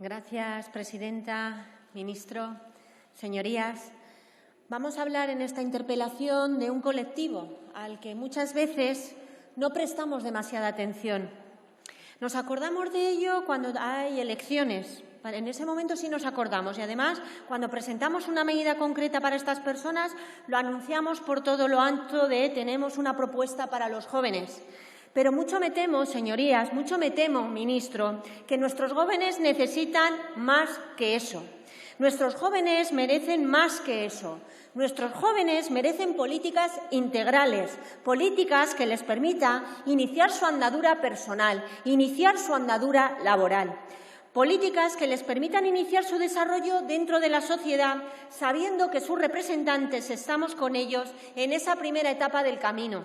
Gracias, presidenta, ministro, señorías. Vamos a hablar en esta interpelación de un colectivo al que muchas veces no prestamos demasiada atención. Nos acordamos de ello cuando hay elecciones. En ese momento sí nos acordamos y, además, cuando presentamos una medida concreta para estas personas, lo anunciamos por todo lo alto de tenemos una propuesta para los jóvenes. Pero mucho me temo, señorías, mucho me temo, ministro, que nuestros jóvenes necesitan más que eso. Nuestros jóvenes merecen más que eso. Nuestros jóvenes merecen políticas integrales, políticas que les permitan iniciar su andadura personal, iniciar su andadura laboral. Políticas que les permitan iniciar su desarrollo dentro de la sociedad, sabiendo que sus representantes estamos con ellos en esa primera etapa del camino.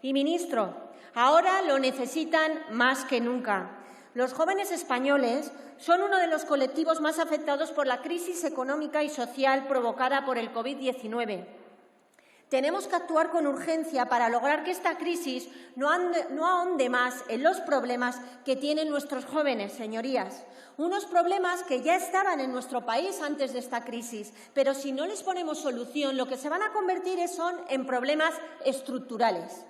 Y, ministro, ahora lo necesitan más que nunca. Los jóvenes españoles son uno de los colectivos más afectados por la crisis económica y social provocada por el COVID-19. Tenemos que actuar con urgencia para lograr que esta crisis no ahonde más en los problemas que tienen nuestros jóvenes, señorías. Unos problemas que ya estaban en nuestro país antes de esta crisis, pero si no les ponemos solución, lo que se van a convertir son en problemas estructurales.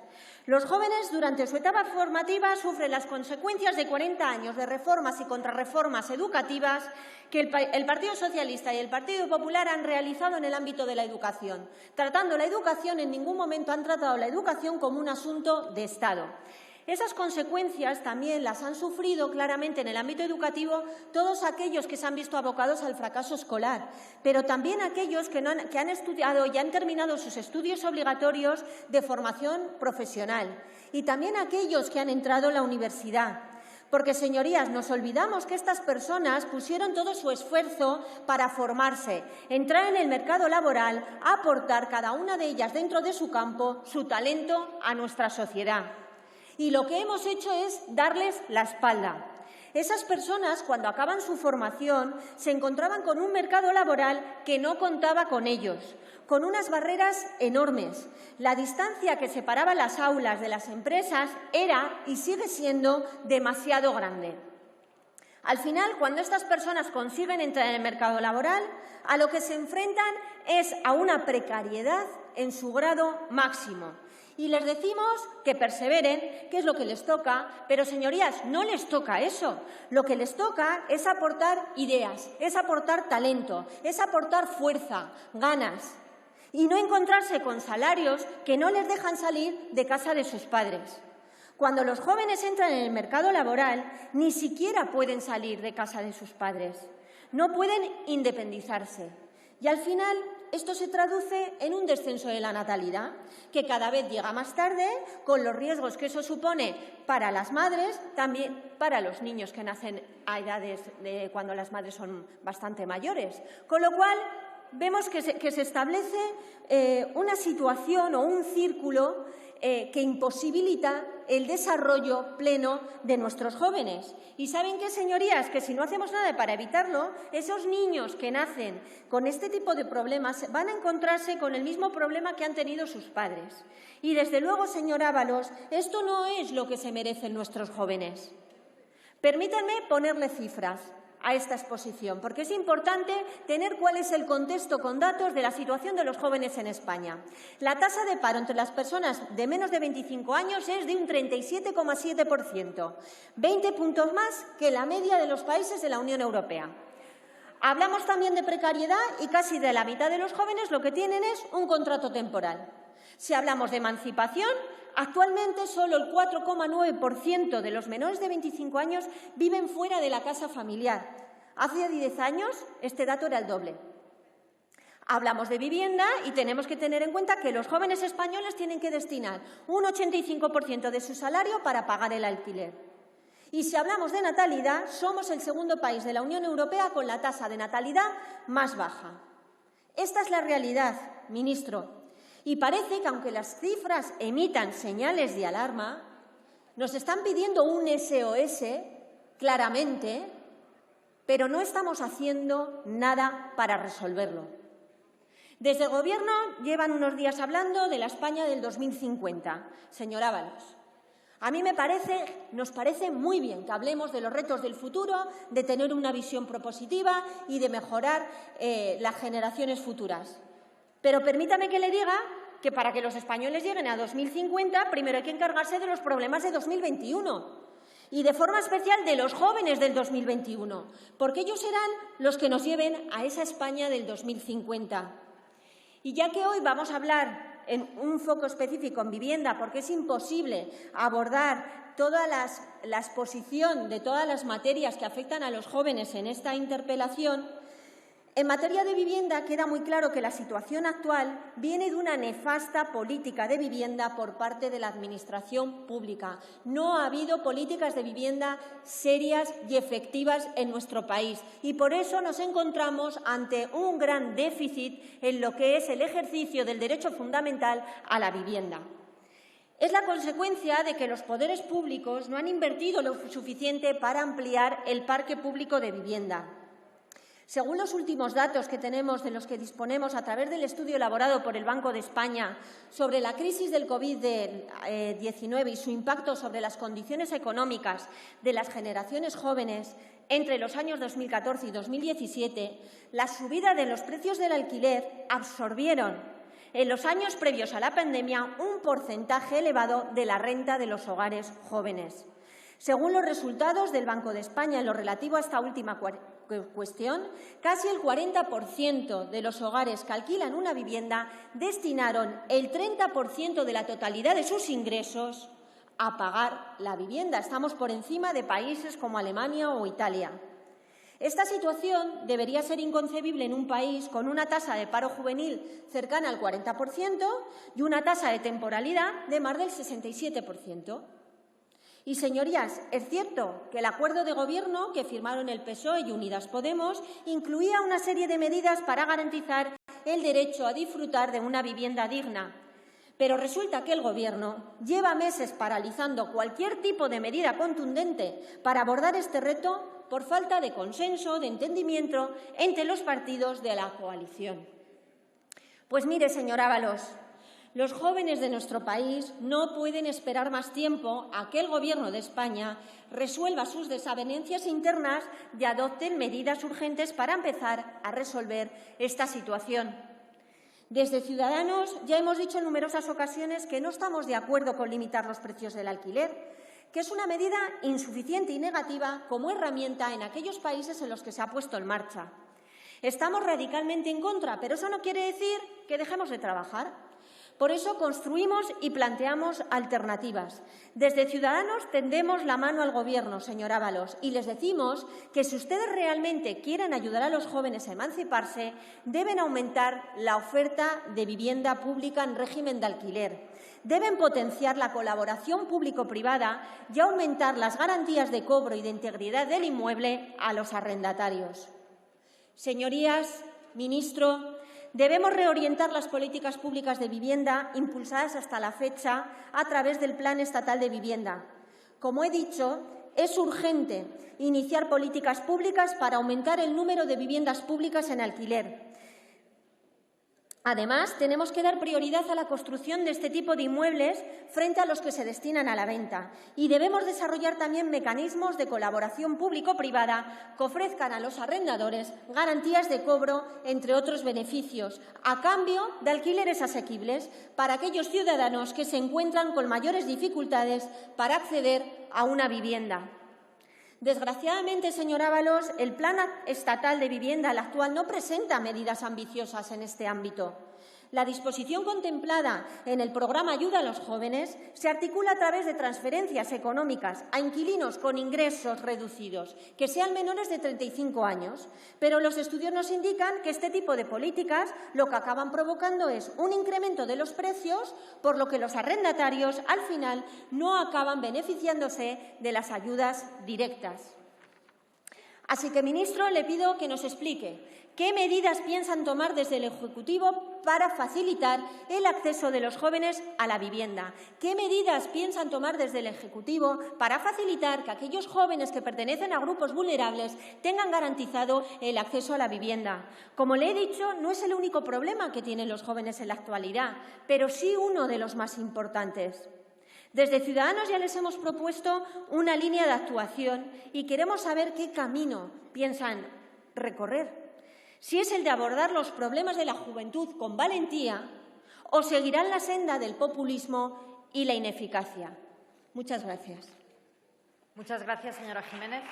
Los jóvenes, durante su etapa formativa, sufren las consecuencias de 40 años de reformas y contrarreformas educativas que el Partido Socialista y el Partido Popular han realizado en el ámbito de la educación. En ningún momento han tratado la educación como un asunto de Estado. Esas consecuencias también las han sufrido claramente en el ámbito educativo todos aquellos que se han visto abocados al fracaso escolar, pero también aquellos que han estudiado y han terminado sus estudios obligatorios de formación profesional, y también aquellos que han entrado en la universidad. Porque, señorías, nos olvidamos que estas personas pusieron todo su esfuerzo para formarse, entrar en el mercado laboral, aportar cada una de ellas dentro de su campo su talento a nuestra sociedad. Y lo que hemos hecho es darles la espalda. Esas personas, cuando acaban su formación, se encontraban con un mercado laboral que no contaba con ellos, con unas barreras enormes. La distancia que separaba las aulas de las empresas era y sigue siendo demasiado grande. Al final, cuando estas personas consiguen entrar en el mercado laboral, a lo que se enfrentan es a una precariedad en su grado máximo. Y les decimos que perseveren, que es lo que les toca, pero, señorías, no les toca eso. Lo que les toca es aportar ideas, es aportar talento, es aportar fuerza, ganas, y no encontrarse con salarios que no les dejan salir de casa de sus padres. Cuando los jóvenes entran en el mercado laboral, ni siquiera pueden salir de casa de sus padres, no pueden independizarse. Y al final esto se traduce en un descenso de la natalidad, que cada vez llega más tarde, con los riesgos que eso supone para las madres, también para los niños que nacen a edades de cuando las madres son bastante mayores. Con lo cual, vemos que se establece una situación o un círculo que imposibilita el desarrollo pleno de nuestros jóvenes. ¿Y saben qué, señorías? Que si no hacemos nada para evitarlo, esos niños que nacen con este tipo de problemas van a encontrarse con el mismo problema que han tenido sus padres. Y, desde luego, señor Ábalos, esto no es lo que se merecen nuestros jóvenes. Permítanme ponerle cifras a esta exposición, porque es importante tener cuál es el contexto con datos de la situación de los jóvenes en España. La tasa de paro entre las personas de menos de 25 años es de un 37,7%, 20 puntos más que la media de los países de la Unión Europea. Hablamos también de precariedad y casi de la mitad de los jóvenes lo que tienen es un contrato temporal. Si hablamos de emancipación, actualmente solo el 4,9% de los menores de 25 años viven fuera de la casa familiar. Hace 10 años este dato era el doble. Hablamos de vivienda y tenemos que tener en cuenta que los jóvenes españoles tienen que destinar un 85% de su salario para pagar el alquiler. Y si hablamos de natalidad, somos el segundo país de la Unión Europea con la tasa de natalidad más baja. Esta es la realidad, ministro. Y parece que, aunque las cifras emitan señales de alarma, nos están pidiendo un SOS claramente, pero no estamos haciendo nada para resolverlo. Desde el Gobierno llevan unos días hablando de la España del 2050, señor Ábalos. A mí nos parece muy bien que hablemos de los retos del futuro, de tener una visión propositiva y de mejorar las generaciones futuras. Pero permítame que le diga que para que los españoles lleguen a 2050, primero hay que encargarse de los problemas de 2021 y de forma especial de los jóvenes del 2021, porque ellos serán los que nos lleven a esa España del 2050. Y ya que hoy vamos a hablar en un foco específico en vivienda, porque es imposible abordar toda la exposición de todas las materias que afectan a los jóvenes en esta interpelación, en materia de vivienda queda muy claro que la situación actual viene de una nefasta política de vivienda por parte de la Administración pública. No ha habido políticas de vivienda serias y efectivas en nuestro país y por eso nos encontramos ante un gran déficit en lo que es el ejercicio del derecho fundamental a la vivienda. Es la consecuencia de que los poderes públicos no han invertido lo suficiente para ampliar el parque público de vivienda. Según los últimos datos que tenemos, de los que disponemos a través del estudio elaborado por el Banco de España sobre la crisis del COVID-19 y su impacto sobre las condiciones económicas de las generaciones jóvenes entre los años 2014 y 2017, la subida de los precios del alquiler absorbieron en los años previos a la pandemia un porcentaje elevado de la renta de los hogares jóvenes. Según los resultados del Banco de España en lo relativo a esta última cuestión, casi el 40% de los hogares que alquilan una vivienda destinaron el 30% de la totalidad de sus ingresos a pagar la vivienda. Estamos por encima de países como Alemania o Italia. Esta situación debería ser inconcebible en un país con una tasa de paro juvenil cercana al 40% y una tasa de temporalidad de más del 67%. Y, señorías, es cierto que el acuerdo de Gobierno que firmaron el PSOE y Unidas Podemos incluía una serie de medidas para garantizar el derecho a disfrutar de una vivienda digna. Pero resulta que el Gobierno lleva meses paralizando cualquier tipo de medida contundente para abordar este reto por falta de consenso, de entendimiento entre los partidos de la coalición. Pues mire, señor Ábalos, los jóvenes de nuestro país no pueden esperar más tiempo a que el Gobierno de España resuelva sus desavenencias internas y adopten medidas urgentes para empezar a resolver esta situación. Desde Ciudadanos ya hemos dicho en numerosas ocasiones que no estamos de acuerdo con limitar los precios del alquiler, que es una medida insuficiente y negativa como herramienta en aquellos países en los que se ha puesto en marcha. Estamos radicalmente en contra, pero eso no quiere decir que dejemos de trabajar. Por eso construimos y planteamos alternativas. Desde Ciudadanos tendemos la mano al Gobierno, señor Ábalos, y les decimos que si ustedes realmente quieren ayudar a los jóvenes a emanciparse, deben aumentar la oferta de vivienda pública en régimen de alquiler. Deben potenciar la colaboración público-privada y aumentar las garantías de cobro y de integridad del inmueble a los arrendatarios. Señorías, ministro, debemos reorientar las políticas públicas de vivienda impulsadas hasta la fecha a través del Plan Estatal de Vivienda. Como he dicho, es urgente iniciar políticas públicas para aumentar el número de viviendas públicas en alquiler. Además, tenemos que dar prioridad a la construcción de este tipo de inmuebles frente a los que se destinan a la venta y debemos desarrollar también mecanismos de colaboración público-privada que ofrezcan a los arrendadores garantías de cobro, entre otros beneficios, a cambio de alquileres asequibles para aquellos ciudadanos que se encuentran con mayores dificultades para acceder a una vivienda. Desgraciadamente, señor Ábalos, el Plan Estatal de Vivienda, el actual, no presenta medidas ambiciosas en este ámbito. La disposición contemplada en el programa Ayuda a los Jóvenes se articula a través de transferencias económicas a inquilinos con ingresos reducidos, que sean menores de 35 años. Pero los estudios nos indican que este tipo de políticas lo que acaban provocando es un incremento de los precios, por lo que los arrendatarios, al final, no acaban beneficiándose de las ayudas directas. Así que, ministro, le pido que nos explique qué medidas piensan tomar desde el Ejecutivo para facilitar el acceso de los jóvenes a la vivienda. ¿Qué medidas piensan tomar desde el Ejecutivo para facilitar que aquellos jóvenes que pertenecen a grupos vulnerables tengan garantizado el acceso a la vivienda? Como le he dicho, no es el único problema que tienen los jóvenes en la actualidad, pero sí uno de los más importantes. Desde Ciudadanos ya les hemos propuesto una línea de actuación y queremos saber qué camino piensan recorrer. Si es el de abordar los problemas de la juventud con valentía o seguirán la senda del populismo y la ineficacia. Muchas gracias. Muchas gracias, señora Jiménez.